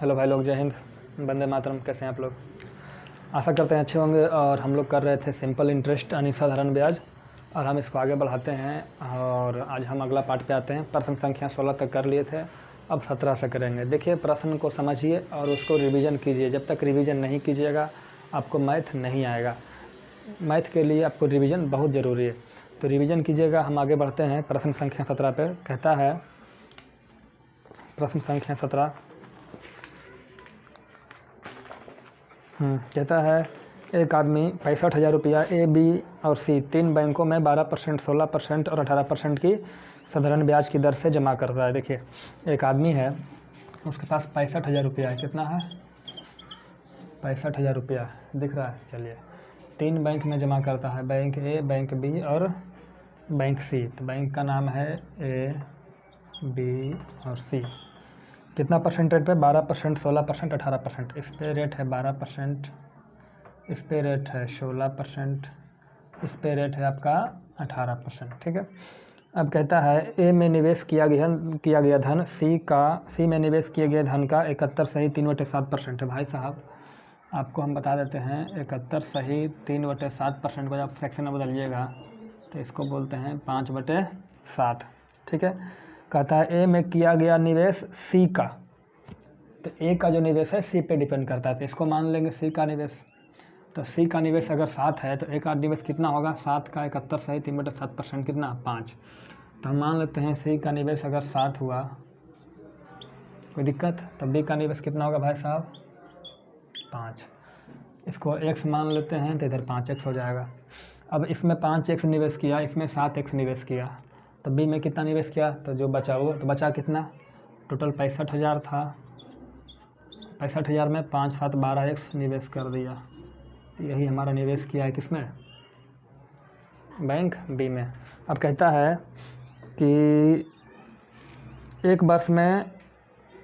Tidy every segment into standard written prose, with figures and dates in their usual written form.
Hello भाई लोग, जय हिंद, वंदे मातरम। कैसे हैं आप लोग? आशा करते हैं अच्छे होंगे। और हम लोग कर रहे थे सिंपल इंटरेस्ट यानी साधारण ब्याज, और हम इसको आगे बढ़ाते हैं। और आज हम अगला पार्ट पे आते हैं। प्रश्न संख्या 16 तक कर लिए थे, अब 17 से करेंगे। देखिए, प्रश्न को समझिए और उसको रिवीजन कीजिए। जब तक रिवीजन नहीं कीजिएगा आपको मैथ नहीं आएगा। मैथ के लिए आपको रिवीजन बहुत ज़रूरी है, तो रिवीजन कीजिएगा। हम आगे बढ़ते हैं प्रश्न संख्या 17 पे। कहता है प्रश्न संख्या 17 कहता है, एक आदमी 65,000 रुपया ए, बी और सी तीन बैंकों में 12%, 16% और 18% की साधारण ब्याज की दर से जमा करता है। देखिए, एक आदमी है, उसके पास 65,000 रुपया है। कितना है? 65,000 रुपया दिख रहा है। चलिए, तीन बैंक में जमा करता है, बैंक ए, बैंक बी और बैंक सी। तो बैंक का नाम है ए, बी और सी। कितना परसेंट रेट पे? 12%, 16%, 18%। इस पे रेट है 12%, इस पे रेट है 16%, इस पे रेट है आपका 18%। ठीक है। अब कहता है, ए में निवेश किया गया धन सी में निवेश किए गए धन का 71 सही 3/7% है। भाई साहब, आपको हम बता देते हैं, 71 सही 3/7% को जब फ्रैक्शन में बदलिएगा तो इसको बोलते हैं 5/7। ठीक है। कहता है, ए में किया गया निवेश सी का, तो ए का जो निवेश है सी पे डिपेंड करता है, तो इसको मान लेंगे सी का निवेश। तो सी का निवेश अगर 7 है तो ए का निवेश कितना होगा? 7 का 71 सही 3/7% कितना? 5। तो हम मान लेते हैं सी का निवेश अगर 7 हुआ, कोई दिक्कत? तो बी का निवेश कितना होगा भाई साहब? 5। इसको x मान लेते हैं तो इधर 5x हो जाएगा। अब इसमें 5x निवेश किया, इसमें 7x निवेश किया, तो बी में कितना निवेश किया? तो जो बचा वो, तो बचा कितना? टोटल 65,000 था, 65,000 में 5, 7, 12x निवेश कर दिया। तो यही हमारा निवेश किया है किसमें? बैंक बी में। अब कहता है कि एक वर्ष में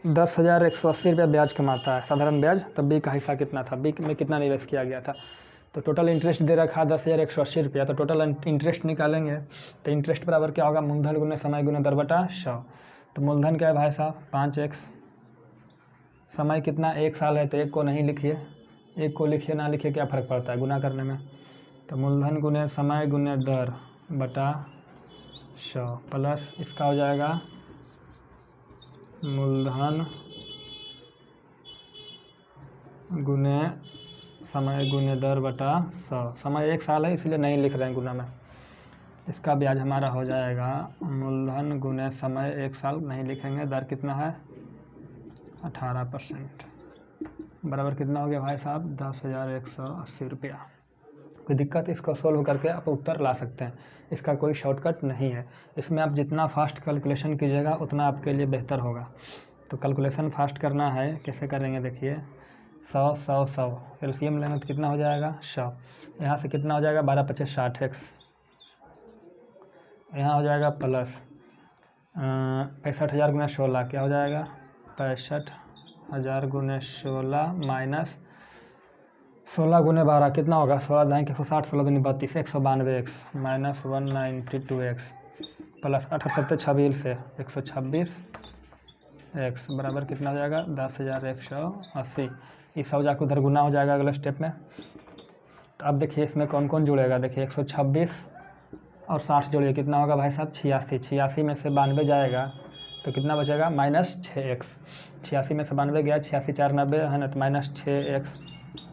10,180 रुपया ब्याज कमाता है, साधारण ब्याज। तब बी का हिस्सा कितना था? बी में कितना निवेश किया गया था? तो टोटल इंटरेस्ट दे रखा 10,180 रुपया, तो टोटल इंटरेस्ट निकालेंगे तो इंटरेस्ट बराबर क्या होगा? मूलधन गुने समय गुने दर बटा 100। तो मूलधन क्या है भाई साहब? 5x। समय कितना? 1 साल है, तो 1 को नहीं लिखिए, 1 को लिखिए ना लिखिए क्या फ़र्क पड़ता है गुना करने में। तो मूलधन गुने समय गुने दर बटा 100 प्लस इसका हो जाएगा मूलधन गुने समय गुने दर बटा 100। समय 1 साल है इसलिए नहीं लिख रहे हैं गुना में। इसका ब्याज हमारा हो जाएगा मूलधन गुने समय 1 साल नहीं लिखेंगे, दर कितना है? 18%। बराबर कितना हो गया भाई साहब? 10,180 रुपया। कोई दिक्कत? इसको सोल्व करके आप उत्तर ला सकते हैं, इसका कोई शॉर्टकट नहीं है। इसमें आप जितना फास्ट कैलकुलेशन कीजिएगा उतना आपके लिए बेहतर होगा। तो कैलकुलेशन फास्ट करना है, कैसे करेंगे? देखिए, 100, 100, 100 एलसीएम लेंगे तो कितना हो जाएगा? 100। यहाँ से कितना हो जाएगा? 12×5 = 60x। यहाँ हो जाएगा प्लस 65,000 गुना 16 क्या हो जाएगा? 65,000 गुने 16 माइनस 16 गुने 12 कितना होगा? 16 दाएँ 160, 16 दूनी 32, 192x माइनस 192x प्लस 8×7 26 से 126x बराबर कितना हो जाएगा? 10,180। ये 100 जाकर उधर गुना हो जाएगा अगले स्टेप में। तो अब देखिए इसमें कौन कौन जुड़ेगा। देखिए, 126 और 60 जोड़िए, कितना होगा भाई साहब? 86। 86 में से 92 जाएगा तो कितना बचेगा? -6x। 86 में से 92 गया, 86 4 90 है ना, तो -6x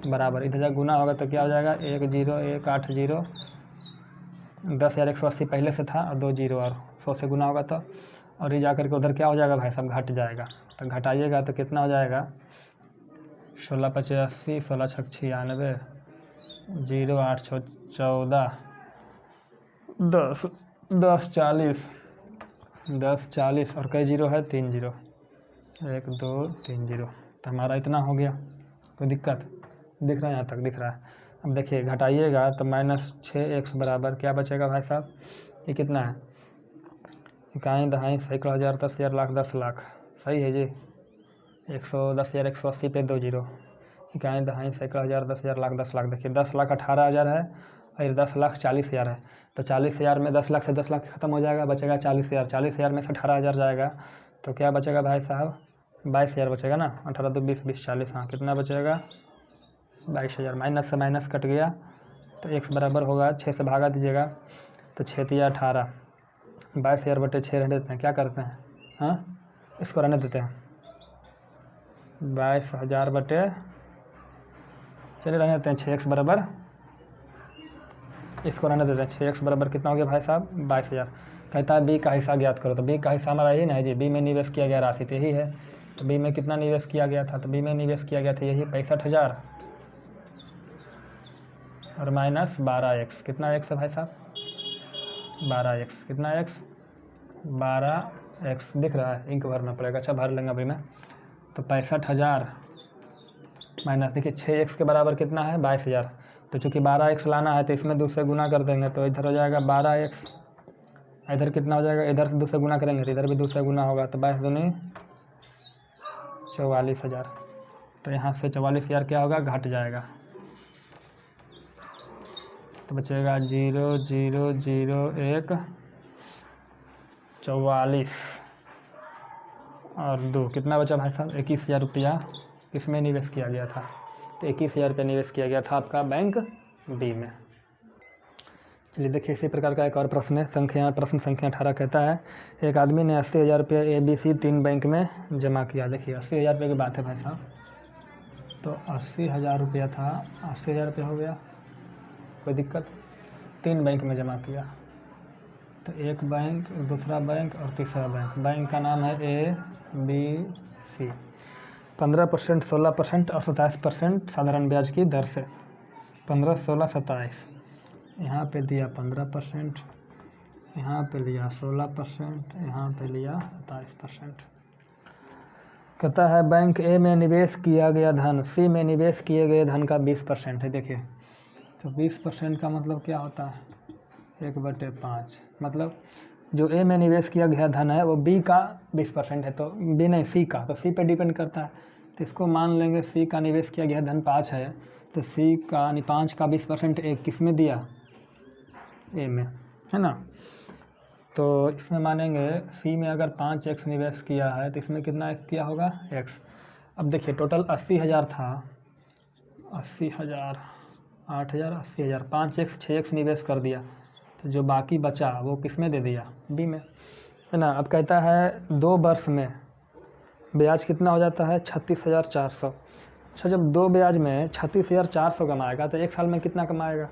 बराबर इधर जब गुना होगा तो क्या हो जाएगा? 10180। 10,180 पहले से था और 2 जीरो और 100 से गुना होगा तो, और ये जाकर के उधर क्या हो जाएगा भाई साहब? घट जाएगा। तो घटाइएगा तो कितना हो जाएगा? 16×5 = 80, 16×6 = 96, 0×8 = 14, 10 40, 10 40 और कई जीरो है? 3 जीरो, 1 2 3 जीरो। तो हमारा इतना हो गया। कोई दिक्कत? दिख रहा है? यहाँ तक दिख रहा है। अब देखिए, घटाइएगा तो -6x बराबर क्या बचेगा भाई साहब? ये कितना है? इकाई दहाई सैकड़ा हज़ार 10,000 लाख 10 लाख। सही है जी। 10,180 पे 2 जीरो। इकाई दहाई सैकड़ा हज़ार 10,000 लाख 10 लाख। देखिए, 10 लाख 18,000 है और 10 लाख 40,000 है। तो 40,000 में 10 लाख से 10 लाख ख़त्म हो जाएगा, बचेगा 40,000। 40,000 में से 18,000 जाएगा तो क्या बचेगा भाई साहब? 22,000 बचेगा ना, 18 2 20 20 40, हाँ कितना बचेगा 22,000। माइनस से माइनस कट गया तो x बराबर होगा 6 से भागा दीजिएगा तो 6 तिया 18, 22,000 बटे 6 रहने देते हैं, क्या करते हैं, हाँ इसको रहने देते हैं 22,000 बटे, चलिए रहने देते हैं 6x बराबर, इसको रहने देते हैं 6x बराबर कितना हो गया भाई साहब 22,000। कहता है बी का हिस्सा ज्ञात करो, तो बी का हिस्सा हमारा यही ना है जी, बी में निवेश किया गया राशि तो यही है, तो बी में कितना निवेश किया गया था, तो बी में निवेश किया गया था यही 65,000 और माइनस 12x, कितना x है भाई साहब 12x, कितना x 12x दिख रहा है, इंक भरना पड़ेगा, अच्छा भर लेंगे अभी मैं, तो 65,000 माइनस देखिए 6x के बराबर कितना है 22,000, तो चूँकि 12x लाना है तो इसमें 2 से गुना कर देंगे तो इधर हो जाएगा 12x, इधर कितना हो जाएगा, इधर से 2 से गुना करेंगे तो इधर भी 2 से गुना होगा, तो 22 दूनी 44,000, तो यहाँ से 44,000 क्या होगा घट जाएगा, तो बचेगा 0 0 0 1 44 और 2 कितना बचा भाई साहब 21,000 रुपया किसमें निवेश किया गया था, तो 21,000 रुपया निवेश किया गया था आपका बैंक बी में। चलिए देखिए इसी प्रकार का एक और प्रश्न है, प्रश्न संख्या 18 कहता है एक आदमी ने 80,000 रुपया ABC 3 बैंक में जमा किया। देखिए 80,000 रुपये की बात है भाई साहब, तो 80,000 रुपया था, 80,000 रुपया हो गया, कोई दिक्कत, 3 बैंक में जमा किया, तो एक बैंक, दूसरा बैंक और तीसरा बैंक, बैंक का नाम है ABC, 15%, 16% और 27% साधारण ब्याज की दर से, 15, 16, 27, यहाँ पे दिया 15%, यहाँ पे लिया 16%, यहाँ पे लिया 27%। कहता है बैंक ए में निवेश किया गया धन सी में निवेश किए गए धन का 20% है। देखिए तो 20% का मतलब क्या होता है 1/5, मतलब जो ए में निवेश किया गया धन है वो बी का 20% है, तो बी नहीं सी का, तो सी पे डिपेंड करता है, तो इसको मान लेंगे सी का निवेश किया गया धन 5 है, तो सी का 5 का 20% एक किस में दिया ए में, है ना, तो इसमें मानेंगे सी में अगर 5x निवेश किया है तो इसमें कितना x किया होगा x। अब देखिए टोटल 80,000 था, 80,000 8,000 80,000, 5x 6x निवेश कर दिया, तो जो बाकी बचा वो किस में दे दिया बी में, है ना। अब कहता है 2 वर्ष में ब्याज कितना हो जाता है 36,400। अच्छा जब 2 ब्याज में 36,400 कमाएगा तो 1 साल में कितना कमाएगा,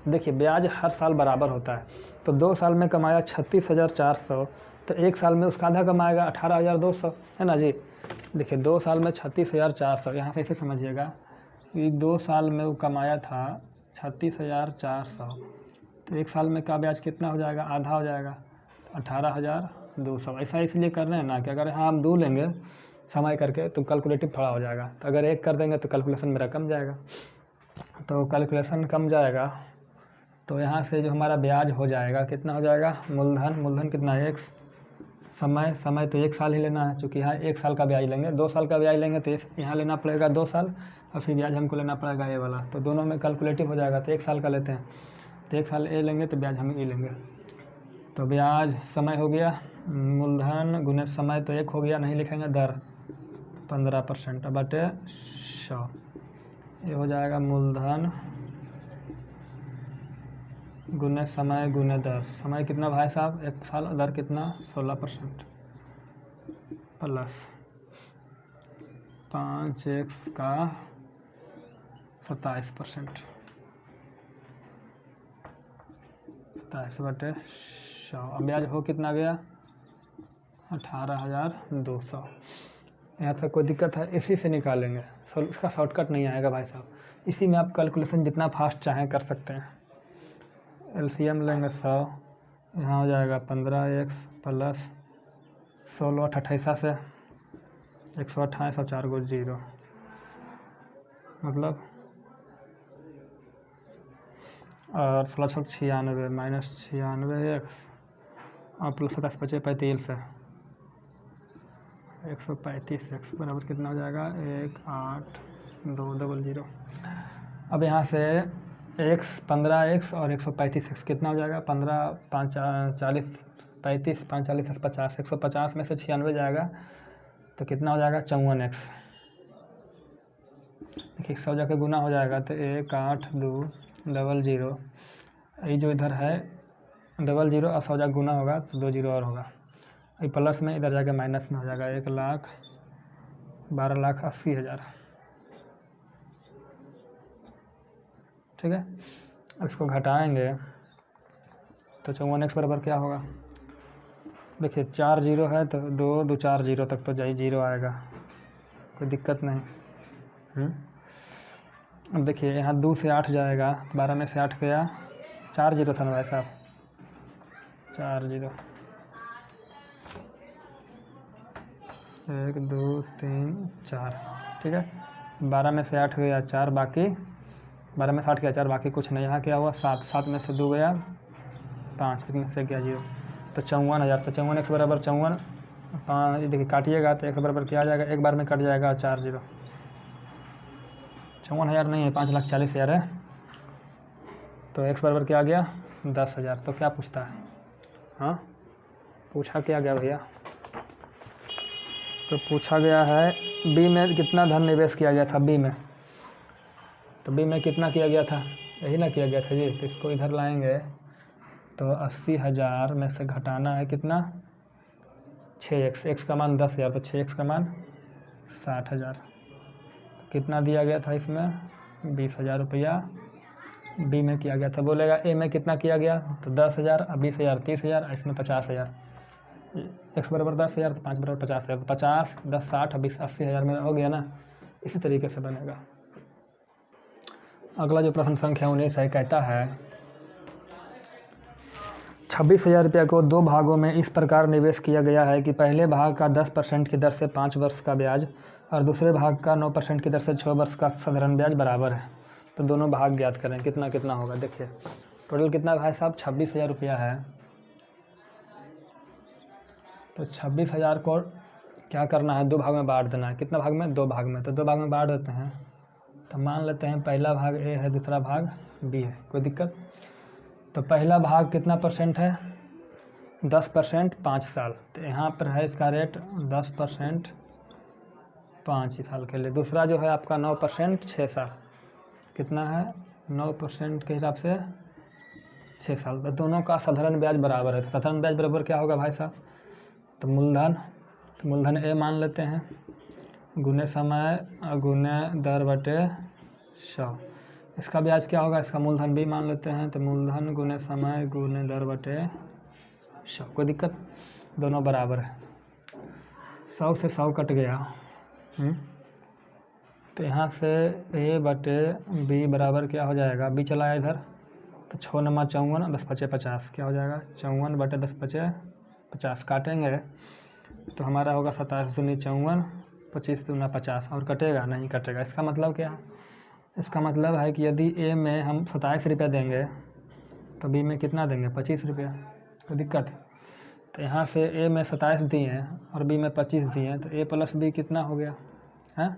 देखिए ब्याज हर साल बराबर होता है, तो 2 साल में कमाया 36,400, तो 1 साल में उसका आधा कमाएगा 18,200, है ना जी। देखिए 2 साल में 36,400, यहाँ से इसे समझिएगा कि 2 साल में वो कमाया था 36,400, तो 1 साल में का ब्याज कितना हो जाएगा, आधा हो जाएगा 18,200। ऐसा इसलिए कर रहे हैं ना कि अगर हाँ हम 2 लेंगे समय करके तो कैलकुलेटिव थोड़ा हो जाएगा, तो अगर 1 कर देंगे तो कैलकुलेशन मेरा कम जाएगा, तो कैलकुलेशन कम जाएगा, तो यहाँ से जो हमारा ब्याज हो जाएगा कितना हो जाएगा, मूलधन कितना है x, समय तो 1 साल ही लेना है, चूँकि यहाँ 1 साल का ब्याज लेंगे, 2 साल का ब्याज लेंगे तो यहाँ लेना पड़ेगा 2 साल और फिर ब्याज हमको लेना पड़ेगा ये वाला, तो दोनों में कैलकुलेटिव हो जाएगा, तो 1 साल का लेते हैं, तो 1 साल ए लेंगे तो ब्याज हम ई लेंगे, तो ब्याज समय हो गया, मूलधन गुने समय तो 1 हो गया, नहीं लिखेंगे दर 15% बटे 100, ये हो जाएगा मूलधन गुने समय गुने दर, समय कितना भाई साहब 1 साल, दर कितना 16% प्लस 5x का 27%, 27/100, अब ब्याज हो कितना गया 18,200। यहाँ तक कोई दिक्कत है, इसी से निकालेंगे, इसका शॉर्टकट नहीं आएगा भाई साहब, इसी में आप कैलकुलेशन जितना फास्ट चाहें कर सकते हैं। एलसीएम लेंगे 100, यहाँ हो जाएगा 15x प्लस 16 28 से 128 और 4 को 0, मतलब और 16 96 माइनस 96x और प्लस 27 बचे 35 से 135x बराबर कितना हो जाएगा 18200। अब यहाँ से x 15x और 135x कितना हो जाएगा 15 5 40 35 5 40 50 150 में से 96 जाएगा तो कितना हो जाएगा 54x। देखिए 100 जाके गुना हो जाएगा तो 18200। ये जो इधर है 00 और 100 जाके गुना होगा तो 2 जीरो और होगा। ये प्लस में इधर जाके माइनस में हो जाएगा 1,12,80,000। ठीक है, अब इसको घटाएंगे तो 54x बराबर क्या होगा। देखिए 4 जीरो है तो 2 2 4 जीरो तक तो जाई जीरो आएगा, कोई दिक्कत नहीं। अब देखिए यहाँ 2 से 8 जाएगा, 12 में से 8 गया, 4 जीरो था ना भाई साहब, 4 जीरो, 1 2 3 4। ठीक है, 12 में से 8 गया 4, बाकी 12 में से 8 गया 4, बाकी कुछ नहीं। यहाँ क्या हुआ 7, 7 में से 2 गया 5, कितने से गया 0, तो 54,000। तो 54x बराबर 54, 5 देखिए काटिएगा तो x बराबर क्या आ जाएगा, एक बार में कट जाएगा 4 जीरो। 54,000 नहीं है, 5,40,000 है। तो x बराबर क्या आ गया 10,000। तो क्या पूछता है, हाँ पूछा क्या गया भैया, तो पूछा गया है बी में कितना धन निवेश किया गया था। बी में, तो बी में कितना किया गया था, यही ना किया गया था जी। तो इसको इधर लाएंगे तो 80,000 में से घटाना है कितना 6x, x का मान 10,000 तो 6x का मान 60,000। तो कितना दिया गया था इसमें 20,000 रुपया बी में किया गया था। बोलेगा ए में कितना किया गया, तो 10,000, अब 20,000 30,000, इसमें 50,000। x बराबर 10,000 तो 5 बराबर 50,000, तो 50 10 60 20 80,000 में हो गया ना। इसी तरीके से बनेगा। अगला जो प्रश्न संख्या 19 है, कहता है 26,000 रुपये को 2 भागों में इस प्रकार निवेश किया गया है कि पहले भाग का 10% की दर से 5 वर्ष का ब्याज और दूसरे भाग का 9% की दर से 6 वर्ष का साधारण ब्याज बराबर है। तो दोनों भाग ज्ञात करें, कितना कितना होगा। देखिए टोटल कितना भाई साहब 26,000 रुपया है। तो 26,000 को क्या करना है, 2 भाग में बांट देना है। कितना भाग में, 2 भाग में। तो 2 भाग में बांट देते हैं। तो मान लेते हैं पहला भाग ए है, दूसरा भाग बी है, कोई दिक्कत। तो पहला भाग कितना परसेंट है 10% 5 साल, तो यहाँ पर है इसका रेट 10% 5 साल के लिए। दूसरा जो है आपका 9% 6 साल, कितना है 9% के हिसाब से 6 साल। तो दोनों का साधारण ब्याज बराबर है। तो साधारण ब्याज बराबर क्या होगा भाई साहब, तो मूलधन ए मान लेते हैं गुने समय गुने दर बटे 100। इसका ब्याज क्या होगा, इसका मूलधन बी मान लेते हैं। तो मूलधन गुने समय गुने दर बटे 100, कोई दिक्कत, दोनों बराबर है। 100 से 100 कट गया। तो यहाँ से ए बटे बी बराबर क्या हो जाएगा, बी चला आया इधर, तो 6 नमा 54 10 पचे 50, क्या हो जाएगा 54 बटे 10 पचे 50। काटेंगे तो हमारा होगा 27 दूनी 54 25 दूना 50, और कटेगा नहीं कटेगा। इसका मतलब क्या है, इसका मतलब है कि यदि ए में हम 27 रुपया देंगे तो बी में कितना देंगे 25 रुपया, कोई दिक्कत। तो यहाँ से ए में 27 दिए हैं और बी में 25 दिए हैं, तो ए प्लस बी कितना हो गया है,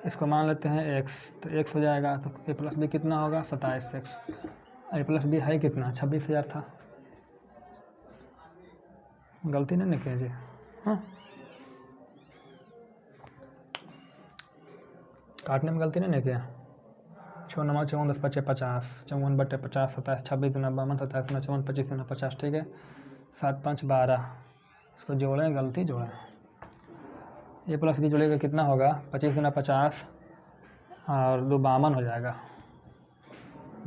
इसको मान लेते हैं x, तो x हो जाएगा। तो ए प्लस बी कितना होगा 27x, ए प्लस बी है कितना 26,000 था। गलती नहीं किया जी, हाँ काटने में गलती नहीं किया। 6 नमा 54 10 पचे 50, 54 बटे 50 27 26 दूना 52 27 दूना 54 25 दूना 50, ठीक है 7 5 12। इसको जोड़ें, गलती जोड़ें, ए प्लस बी जोड़ेगा कितना होगा 25 दूना 50 और 2 52 हो जाएगा।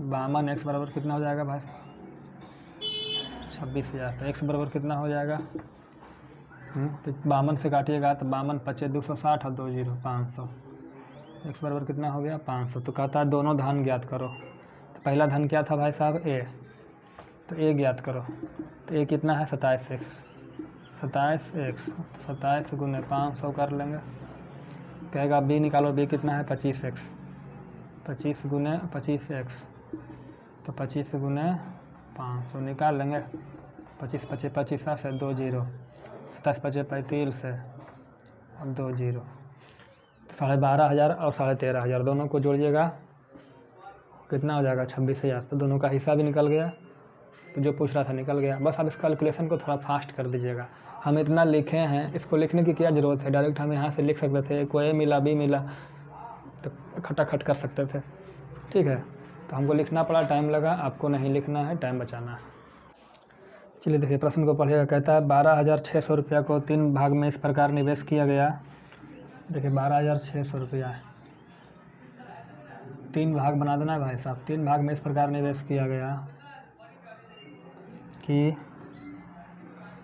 52 x बराबर कितना हो जाएगा भाई 26,000। तो x बराबर कितना हो जाएगा, तो 52 से काटिएगा तो 52 पचे 260 और 2 जीरो 500। x बराबर कितना हो गया 500। तो कहता है दोनों धन ज्ञात करो। तो पहला धन क्या था भाई साहब ए, तो ए ज्ञात करो। तो ए कितना है 27x, 27x, 27 गुने 500 कर लेंगे। कहेगा बी निकालो, बी कितना है 25x, 25 गुने 25x, तो 25 गुने 500 निकाल लेंगे। 25 पचे 25 से 2 जीरो, 27 पचे 35 से अब 2 जीरो, 12,500 और 13,500 दोनों को जोड़िएगा कितना हो जाएगा 26,000। तो दोनों का हिस्सा भी निकल गया, जो पूछ रहा था निकल गया। बस आप इस कैलकुलेशन को थोड़ा फास्ट कर दीजिएगा। हम इतना लिखे हैं, इसको लिखने की क्या ज़रूरत है, डायरेक्ट हम यहाँ से लिख सकते थे, को ए मिला बी मिला तो खटाखट कर सकते थे, ठीक है। तो हमको लिखना पड़ा, टाइम लगा, आपको नहीं लिखना है, टाइम बचाना है। चलिए देखिए प्रश्न को पढ़िएगा। कहता है 12,600 रुपया को 3 भाग में इस प्रकार निवेश किया गया। देखिए 12,600 रुपया है, 3 भाग बना देना है भाई साहब। 3 भाग में इस प्रकार निवेश किया गया कि,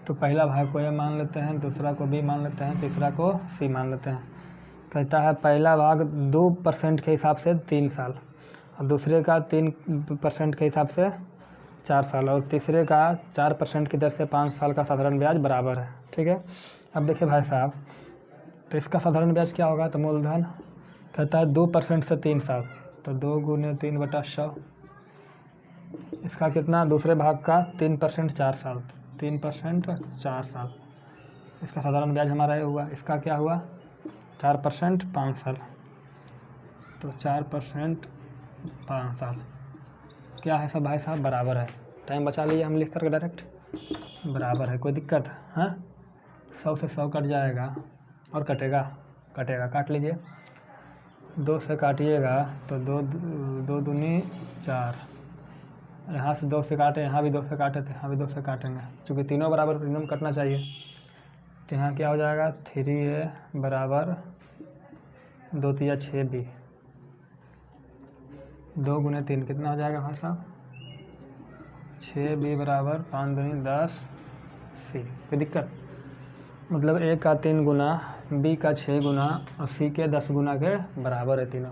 तो पहला भाग को ए मान लेते हैं, दूसरा को बी मान लेते हैं, तीसरा को सी मान लेते हैं। कहता है पहला भाग 2% के हिसाब से 3 साल, और दूसरे का 3% के हिसाब से 4 साल, और तीसरे का 4% की दर से 5 साल का साधारण ब्याज बराबर है, ठीक है। अब देखिए भाई साहब, तो इसका साधारण ब्याज क्या होगा, तो मूलधन कहता है 2% से 3 साल, तो 2 × 3/100। इसका कितना, दूसरे भाग का 3% 4 साल, 3% 4 साल, इसका साधारण ब्याज हमारा ये हुआ। इसका क्या हुआ, 4% 5 साल, तो 4% 5 साल क्या है सब भाई साहब, बराबर है। टाइम बचा लिए हम लिख करके डायरेक्ट, बराबर है। कोई दिक्कत, हाँ 100 से 100 कट जाएगा और कटेगा, काट लीजिए। 2 से काटिएगा तो 2 दूनी 4, यहाँ से 2 से काटे, यहाँ भी 2 से काटे थे, यहाँ भी 2 से काटेंगे, चूँकि तीनों बराबर, तीनों में कटना चाहिए। तो यहाँ क्या हो जाएगा, 3A बराबर 2 × 6B, 2 × 3 कितना हो जाएगा भाई साहब, 6B बराबर 5 दूनी 10 C। कोई दिक्कत, मतलब A का 3 गुना, B का 6 गुना और C के 10 गुना के बराबर है तीनों।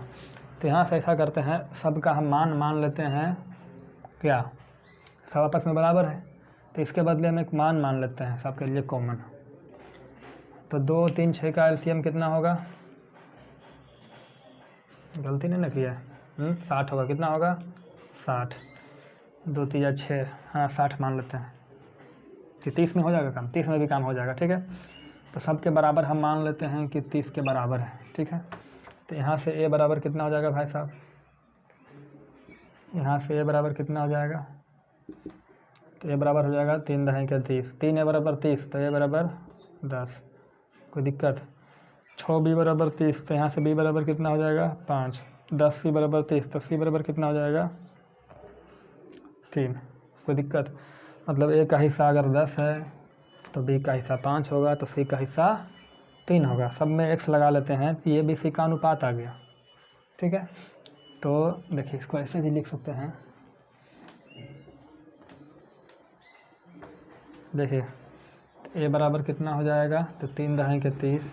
तो यहाँ से ऐसा करते हैं, सबका हम मान लेते हैं, क्या सब आपस में बराबर है, तो इसके बदले हम एक मान लेते हैं सबके लिए कॉमन। तो 2, 3, 6 का एलसीएम कितना होगा, गलती नहीं ना किया है, 60 होगा। कितना होगा, 60, 2 × 6, हाँ 60 मान लेते हैं कि 30 में हो जाएगा काम, 30 में भी काम हो जाएगा, ठीक है। तो सबके बराबर हम मान लेते हैं कि 30 के बराबर है, ठीक है। तो यहाँ से ए बराबर कितना हो जाएगा भाई साहब, यहाँ से ए बराबर कितना हो जाएगा, तो ए बराबर हो जाएगा 3 × 30, 3A बराबर 30, तो ए बराबर 10। कोई दिक्कत, 6B बराबर 30, तो यहाँ से B बराबर कितना हो जाएगा 5, 10C बराबर 30, तो C बराबर कितना हो जाएगा 3। कोई दिक्कत, मतलब A का हिस्सा अगर 10 है तो B का हिस्सा 5 होगा, तो C का हिस्सा 3 होगा। सब में x लगा लेते हैं, तो ये B C का अनुपात आ गया, ठीक है। तो देखिए इसको ऐसे भी लिख सकते हैं, देखिए A बराबर कितना हो जाएगा, तो 3 × 30,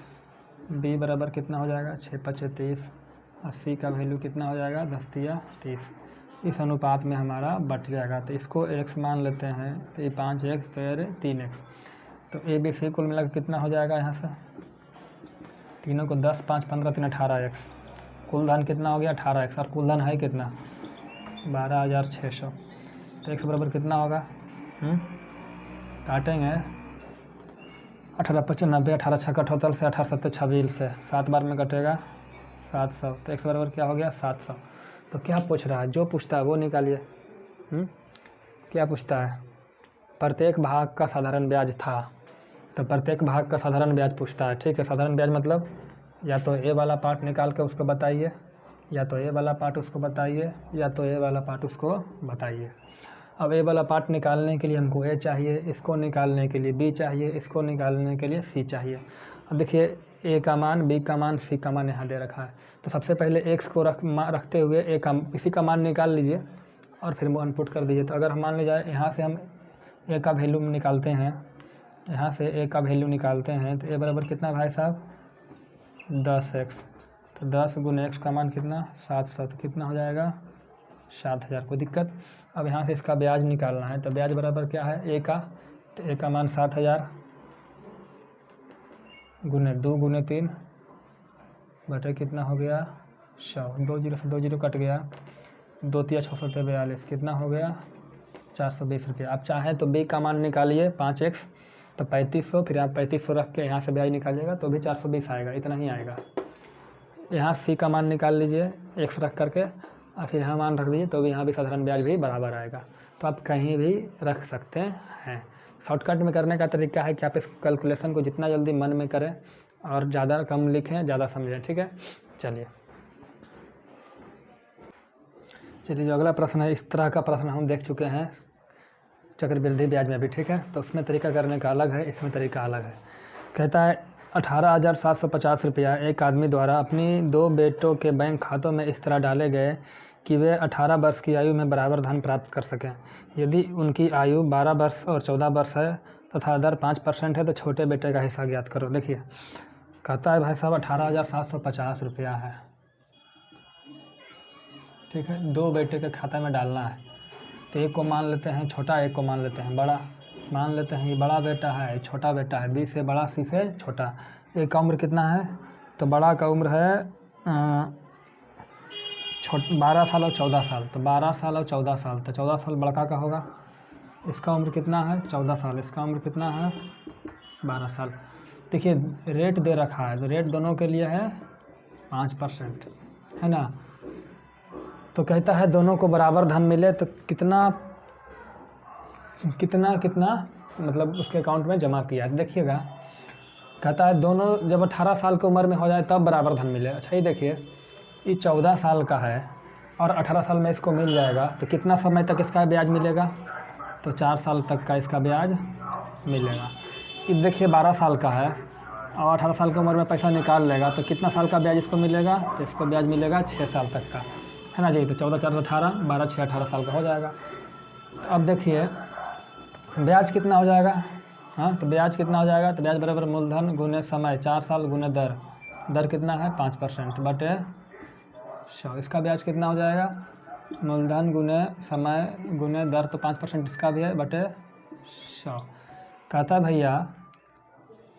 B बराबर कितना हो जाएगा 6 × 5 = 30, और C का वैल्यू कितना हो जाएगा 10 × 30। इस अनुपात में हमारा बट जाएगा, तो इसको x मान लेते हैं, तो ये 5x, तो ये 3x, तो A B C कुल मिला के कितना हो जाएगा, यहाँ से तीनों को 10, 5, 15, 3, 18x, कुल धन कितना हो गया 18x, और कुल धन है कितना 12,600। तो x बराबर कितना होगा, काटेंगे 18 × 5 = 90, 18 × 6 = 78 से 18 × 7 = 26 से 7 बार में कटेगा 700। तो x बराबर क्या हो गया 700। तो क्या पूछ रहा है, जो पूछता है वो निकालिए। क्या पूछता है, प्रत्येक भाग का साधारण ब्याज था, तो प्रत्येक भाग का साधारण ब्याज पूछता है, ठीक है। साधारण ब्याज मतलब या तो ए वाला पार्ट निकाल के उसको बताइए, या तो ए वाला पार्ट उसको बताइए, या तो ए वाला पार्ट उसको बताइए। अब ए वाला पार्ट निकालने के लिए हमको ए चाहिए, इसको निकालने के लिए बी चाहिए, इसको निकालने के लिए सी चाहिए। अब देखिए ए का मान, बी का मान, सी का मान यहाँ दे रखा है, तो सबसे पहले एक्स को रखते हुए ए का इसी का मान निकाल लीजिए और फिर वो इनपुट कर दीजिए। तो अगर हम मान लीजिए यहाँ से हम ए का वैल्यू निकालते हैं, यहाँ से ए का वैल्यू निकालते हैं, तो ए बराबर कितना भाई साहब 10x, तो 10 × x का मान कितना 700, तो कितना हो जाएगा 7,000। कोई दिक्कत। अब यहाँ से इसका ब्याज निकालना है, तो ब्याज बराबर क्या है ए का, तो ए का मान 7,000 × 2 × 3 बटे कितना हो गया 100, 2 0 से 2 0 कट गया, 2 × 6 = 42, कितना हो गया 420 रुपये। आप चाहें तो बी का मान निकालिए 5x, तो 3500, फिर आप 3500 रख के यहाँ से ब्याज निकालिएगा तो भी 420 आएगा, इतना ही आएगा। यहाँ सी का मान निकाल लीजिए x रख करके, और फिर यहाँ मान रख दीजिए तो भी यहाँ भी साधारण ब्याज भी बराबर आएगा। तो आप कहीं भी रख सकते हैं। शॉर्टकट में करने का तरीका है कि आप इस कैलकुलेशन को जितना जल्दी मन में करें और ज़्यादा कम लिखें, ज़्यादा समझें। ठीक है, चलिए जो अगला प्रश्न है, इस तरह का प्रश्न हम देख चुके हैं चक्रवृद्धि ब्याज में भी। ठीक है, तो उसमें तरीका करने का अलग है, इसमें तरीका अलग है। कहता है 18,750 रुपया एक आदमी द्वारा अपनी 2 बेटों के बैंक खातों में इस तरह डाले गए कि वे 18 वर्ष की आयु में बराबर धन प्राप्त कर सकें। यदि उनकी आयु 12 वर्ष और 14 वर्ष है तथा दर 5% है तो छोटे बेटे का हिस्सा ज्ञात करो। देखिए कहता है भाई साहब 18,750 रुपया है। ठीक है, 2 बेटे के खाते में डालना है। तो एक को मान लेते हैं छोटा, एक को मान लेते हैं बड़ा। मान लेते हैं ये बड़ा बेटा है, छोटा बेटा है, बी से बड़ा सी से छोटा। एक का उम्र कितना है, तो बड़ा का उम्र है 12 साल और 14 साल। तो 12 साल और 14 साल, तो 14 साल बड़का का होगा। इसका उम्र कितना है 14 साल, इसका उम्र कितना है 12 साल। देखिए रेट दे रखा है, तो रेट दोनों के लिए है 5%, है ना। तो कहता है दोनों को बराबर धन मिले तो कितना कितना कितना मतलब उसके अकाउंट में जमा किया। देखिएगा कहता है दोनों जब 18 साल की उम्र में हो जाए तब बराबर धन मिले। अच्छा ये देखिए ये 14 साल का है और 18 साल में इसको मिल जाएगा तो कितना समय तक इसका ब्याज मिलेगा, तो 4 साल तक का इसका ब्याज मिलेगा। ये देखिए 12 साल का है और 18 साल की उम्र में पैसा निकाल लेगा तो कितना साल का ब्याज इसको मिलेगा, तो इसको ब्याज मिलेगा 6 साल तक का, है ना जी। तो 14 4 18, 12 6 18 साल का हो जाएगा। तो अब देखिए ब्याज कितना हो जाएगा, हाँ तो ब्याज कितना हो जाएगा, तो ब्याज बराबर मूलधन गुने समय 4 साल गुने दर। दर कितना है 5% बटे 100। इसका ब्याज कितना हो जाएगा, मूलधन गुने समय गुने दर, तो 5% इसका भी है बटे 100। कहता है भैया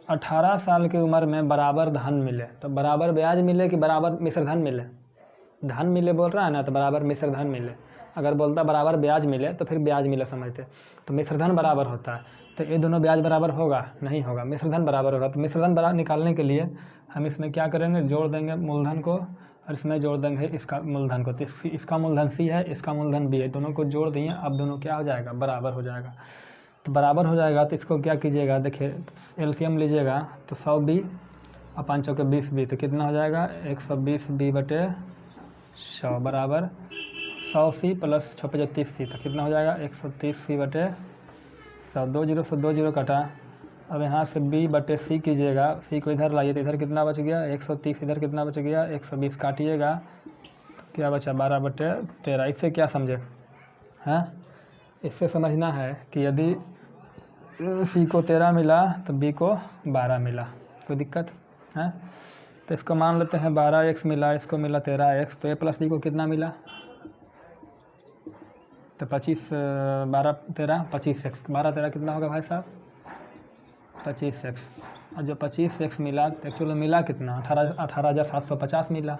18 साल की उम्र में बराबर धन मिले, तो बराबर ब्याज मिले कि बराबर मिश्र धन मिले। धन मिले बोल रहा है ना, तो बराबर मिश्र धन मिले। अगर बोलता बराबर ब्याज मिले तो फिर ब्याज मिले समझते, तो मिश्र धन बराबर होता है। तो ये दोनों ब्याज बराबर होगा नहीं होगा, मिश्र धन बराबर होगा। तो मिश्र धन बराबर निकालने के लिए हम इसमें क्या करेंगे, जोड़ देंगे मूलधन को और इसमें जोड़ देंगे इसका मूलधन को। तो इसका मूलधन सी है, इसका मूलधन बी है, दोनों को जोड़ दिए। अब दोनों क्या हो जाएगा, बराबर हो जाएगा। तो बराबर हो जाएगा तो इसको क्या कीजिएगा, देखिए एलसीएम लीजिएगा तो 100 बी और 5 चौके 20 बी, तो कितना हो जाएगा 120 बी बटे 100 बराबर 100 सी प्लस 6 × 30 सी, तो कितना हो जाएगा 130 सी बटे 100। 2 0 से 2 0 कटा। अब यहाँ से बी बटे सी कीजिएगा, सी को इधर लाइए तो इधर कितना बच गया 130, इधर कितना बच गया 120, काटिएगा तो क्या बचा 12 बटे 13। इससे क्या समझे हैं, इससे समझना है कि यदि सी को 13 मिला तो बी को 12 मिला, कोई दिक्कत है। तो इसको मान लेते हैं 12x मिला, इसको मिला 13x, तो a प्लस बी को कितना मिला, तो 25 12 13 25x, 12 13 कितना होगा भाई साहब 25x। और जो 25x मिला तो एक्चुअली मिला कितना 18,750 मिला,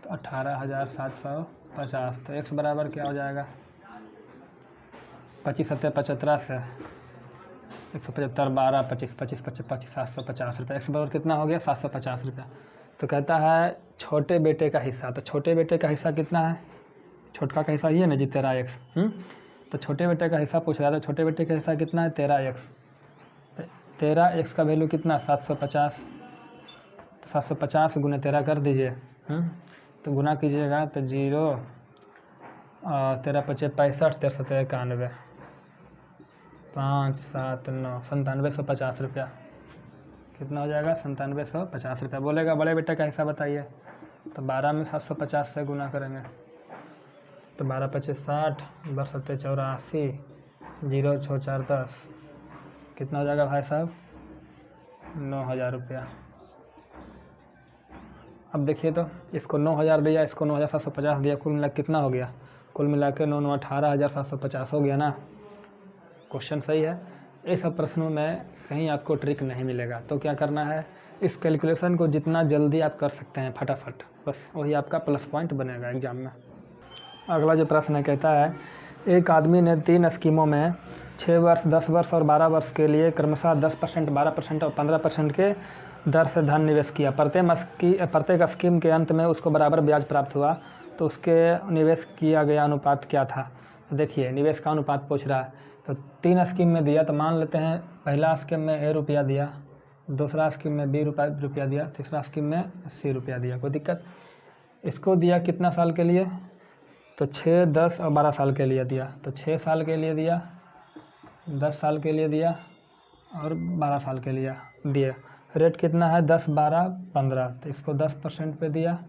तो 18,750। तो x बराबर क्या हो जाएगा 25 7 75 से 175 12 25 25 25 25 750 रुपये। एक्स बराबर कितना हो गया 750 रुपया। तो कहता है छोटे बेटे का हिस्सा, तो छोटे बेटे का हिस्सा कितना है, छोटका का हिस्सा ये है ना जी 13x। तो छोटे बेटे का हिस्सा पूछ रहा था, छोटे बेटे का हिस्सा कितना है 13x। तो 13x का वैल्यू कितना 750, तो 750 गुने 13 कर दीजिए। तो गुना कीजिएगा तो 0 13 × 5 = 65, 13 × 7 = 91, 5 7 9 9750 रुपया। कितना हो जाएगा 9750 रुपया। बोलेगा बड़े बेटे का हिस्सा बताइए, तो 12 में 750 से गुना करेंगे तो 12 × 25 = 60, 12 × 7 = 84, 0 6 4 10, कितना हो जाएगा भाई साहब 9000 रुपया। अब देखिए तो इसको 9000 दिया, इसको 9750 दिया, कुल मिला कितना हो गया, कुल मिला के 9 9 18,750 हो गया ना। क्वेश्चन सही है। ये सब प्रश्नों में कहीं आपको ट्रिक नहीं मिलेगा, तो क्या करना है इस कैलकुलेशन को जितना जल्दी आप कर सकते हैं फटाफट, बस वही आपका प्लस पॉइंट बनेगा एग्जाम में। अगला जो प्रश्न है कहता है एक आदमी ने 3 स्कीमों में 6 वर्ष 10 वर्ष और 12 वर्ष के लिए क्रमशः 10%, 12% और 15% के दर से धन निवेश किया, प्रत्येक स्कीम के अंत में उसको बराबर ब्याज प्राप्त हुआ, तो उसके निवेश किया गया अनुपात क्या था। तो देखिए निवेश का अनुपात पूछ रहा है, तो 3 स्कीम में दिया, तो मान लेते हैं पहला स्कीम में A रुपया दिया, दूसरा स्कीम में B रुपया दिया, तीसरा स्कीम में C रुपया दिया, कोई दिक्कत। इसको दिया कितना साल के लिए, तो 6, 10 और 12 साल के लिए दिया, तो 6 साल के लिए दिया, 10 साल के लिए दिया और 12 साल के लिए दिए। रेट कितना है, 10, 12, 15, तो इसको 10% पे दिया,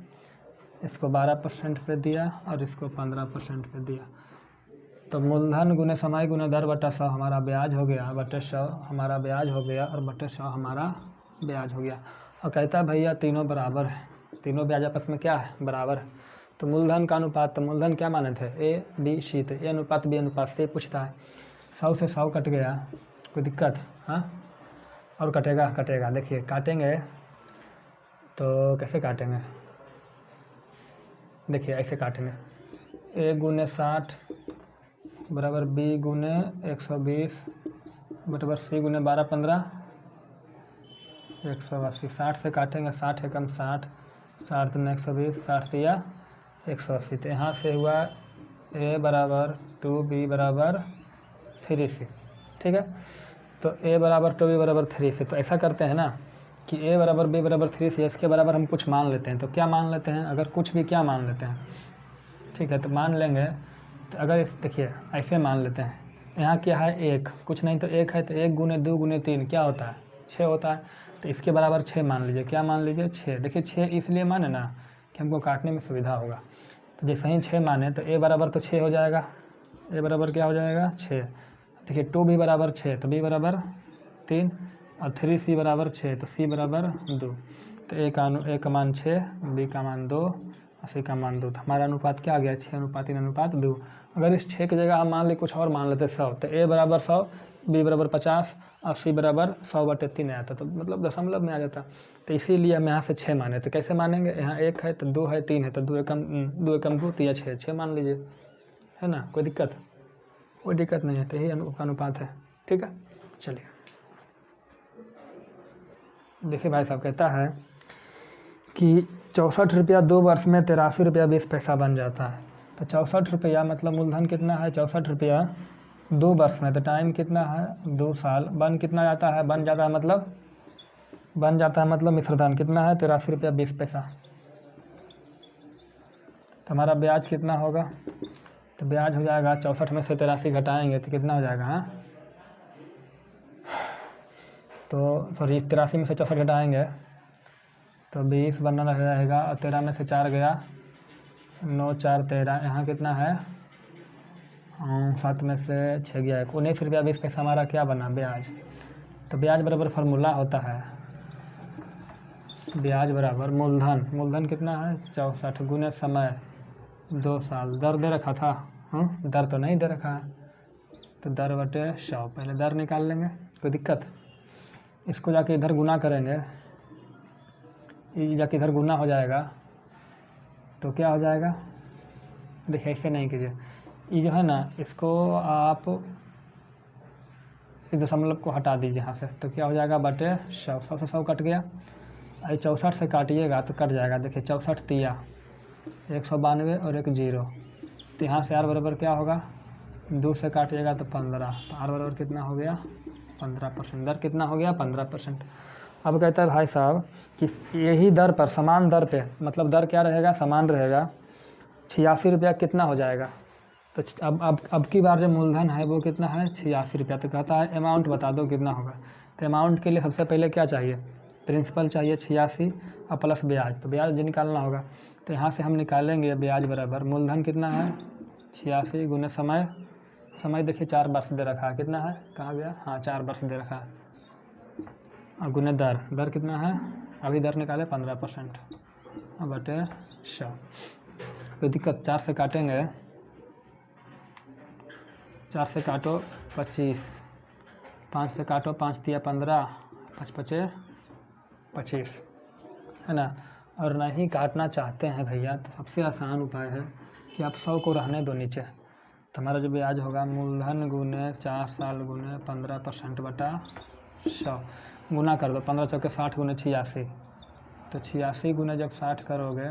इसको 12% पे दिया और इसको 15% पे दिया। तो मूलधन गुने समय गुने दर बटा 100 हमारा ब्याज हो गया, बटे 100 हमारा ब्याज हो गया और बटे 100 हमारा ब्याज हो गया। और कहता है भैया तीनों बराबर है, तीनों ब्याज आपस में क्या है, बराबर है। तो मूलधन का अनुपात, तो मूलधन क्या माने थे, A B C, तो A अनुपात B अनुपात से पूछता है। 100 से 100 कट गया, कोई दिक्कत, हाँ और कटेगा, देखिए काटेंगे तो कैसे काटेंगे, देखिए ऐसे काटेंगे, A गुने 60 बराबर B गुने 120 बराबर C गुने 12, 15, 180। 60 से काटेंगे, 60 एकम 60, 60 दूनी 120, 60 दिया 180। तो यहाँ से हुआ A बराबर 2, B बराबर 3C, ठीक है। तो A बराबर 2, B बराबर 3C। तो ऐसा करते हैं ना कि A बराबर B बराबर 3C, इसके बराबर हम कुछ मान लेते हैं। तो क्या मान लेते हैं, अगर कुछ भी क्या मान लेते हैं, ठीक है, तो मान लेंगे, तो अगर इस देखिए ऐसे मान लेते हैं, यहाँ क्या है 1, कुछ नहीं तो 1 है, तो 1 गुने 2 गुने 3 क्या होता है, 6 होता है। तो इसके बराबर 6 मान लीजिए, क्या मान लीजिए 6। देखिए 6 इसलिए माने ना कि हमको काटने में सुविधा होगा। तो जैसे ही 6 माने तो A बराबर तो 6 हो जाएगा, A बराबर क्या हो जाएगा 6। देखिए 2B बराबर 6, तो B बराबर 3 और 3C बराबर 6, तो C बराबर 2। तो A का मान 6, B का मान 2 और C का मान 2। तो हमारा अनुपात क्या आ गया, 6 अनुपात 3 अनुपात 2। अगर इस 6 की जगह हम मान ली कुछ और मान लेते 100, तो A बराबर 100, B बराबर 50 और C बराबर 100/3 आता, तो मतलब दशमलव में आ जाता। तो इसीलिए हम यहाँ से 6 माने। तो कैसे मानेंगे, यहाँ 1 है तो 2 है 3 है, तो 2 एकम 2 तो या 6 मान लीजिए, है ना, कोई दिक्कत नहीं है। तो यही अनुपात है, ठीक है। चलिए देखिए भाई साहब कहता है कि 64 रुपया 2 वर्ष में 83 रुपया 20 पैसा बन जाता है। तो 64 रुपया मतलब मूलधन कितना है, 64 रुपया 2 वर्ष में, तो टाइम कितना है 2 साल। बन कितना जाता है, बन जाता है मतलब मिश्रधन कितना है 83 रुपया 20 पैसा। तो हमारा ब्याज कितना होगा, तो ब्याज हो जाएगा 64 में से 83 घटाएंगे तो कितना हो जाएगा, हाँ तो सॉरी 83 में से 64 घटाएंगे तो 20 बनना रह जाएगा, और 13 में से 4 गया 9, 4, 13, यहाँ कितना है 7 में से 6 गया 19 रुपया 20 पैसा हमारा क्या बना, ब्याज। तो ब्याज बराबर फार्मूला होता है, ब्याज बराबर मूलधन कितना है 64 गुने समय 2 साल। दर दे रखा था, दर तो नहीं दे रखा है, तो दर बटे 100। पहले दर निकाल लेंगे, कोई दिक्कत। इसको जाके इधर गुना करेंगे, ये जाके इधर गुना हो जाएगा, तो क्या हो जाएगा, देखिए ऐसे नहीं कीजिए, ये जो है ना इसको आप इस दशमलव को हटा दीजिए यहाँ से, तो क्या हो जाएगा बटे 100। 100 से 100 कट गया, 64 से काटिएगा तो कट जाएगा। देखिए 64 तिया 192 और 1 0, तो यहाँ से R बराबर क्या होगा, 2 से काटिएगा तो 15, तो R बराबर कितना हो गया 15%। दर कितना हो गया 15%। अब कहता है भाई साहब कि यही दर पर, समान दर पे, मतलब दर क्या रहेगा, समान रहेगा, 86 रुपया कितना हो जाएगा। तो अब की बार जो मूलधन है वो कितना है 86 रुपया। तो कहता है अमाउंट बता दो कितना होगा। तो अमाउंट के लिए सबसे पहले क्या चाहिए, प्रिंसिपल चाहिए 86 और प्लस ब्याज, तो ब्याज निकालना होगा। तो यहाँ से हम निकालेंगे ब्याज बराबर मूलधन कितना है 86 गुने समय देखिए 4 वर्ष दे रखा है, कितना है कहाँ गया, हाँ 4 वर्ष दे रखा है, और गुने दर कितना है, अभी दर निकाले 15% और बटे 100। कोई दिक्कत, 4 से काटेंगे, 4 से काटो 25, 5 से काटो 5 तिया 15, 5 पचे 25, है ना। और नहीं काटना चाहते हैं भैया तो सबसे आसान उपाय है कि आप 100 को रहने दो नीचे। तो हमारा जो ब्याज होगा मूलधन गुने 4 साल गुने 15% बटा 100। गुना कर दो, 15 चौके 60 गुने 86, तो 86 गुने जब 60 करोगे,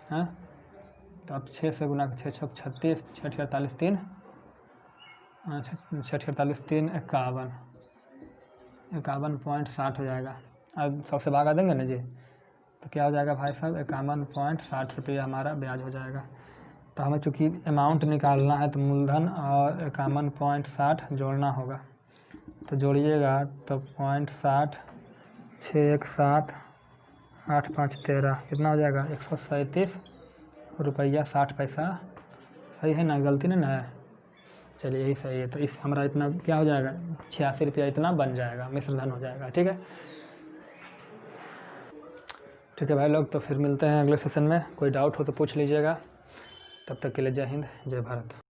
हाँ, तो अब 6 से गुना, 6 छक 36, 6 48 3, 6 48 3 51, 51.60 हो जाएगा। अब सबसे भागा देंगे ना जी, तो क्या हो जाएगा भाई साहब, 51.60 रुपये हमारा ब्याज हो जाएगा। तो हमें चूँकि अमाउंट निकालना है तो मूलधन और 51.60 जोड़ना होगा, तो जोड़िएगा तो 0.60, 6 1 7 8 5 13, कितना हो जाएगा 137 रुपया 60 पैसा। सही है ना, गलती नहीं ना है? चलिए यही सही है। तो इस हमारा इतना क्या हो जाएगा, 86 रुपया इतना बन जाएगा, मिश्र धन हो जाएगा। ठीक है, ठीक है भाई लोग, तो फिर मिलते हैं अगले सेशन में। कोई डाउट हो तो पूछ लीजिएगा। तब तक के लिए जय हिंद, जय भारत।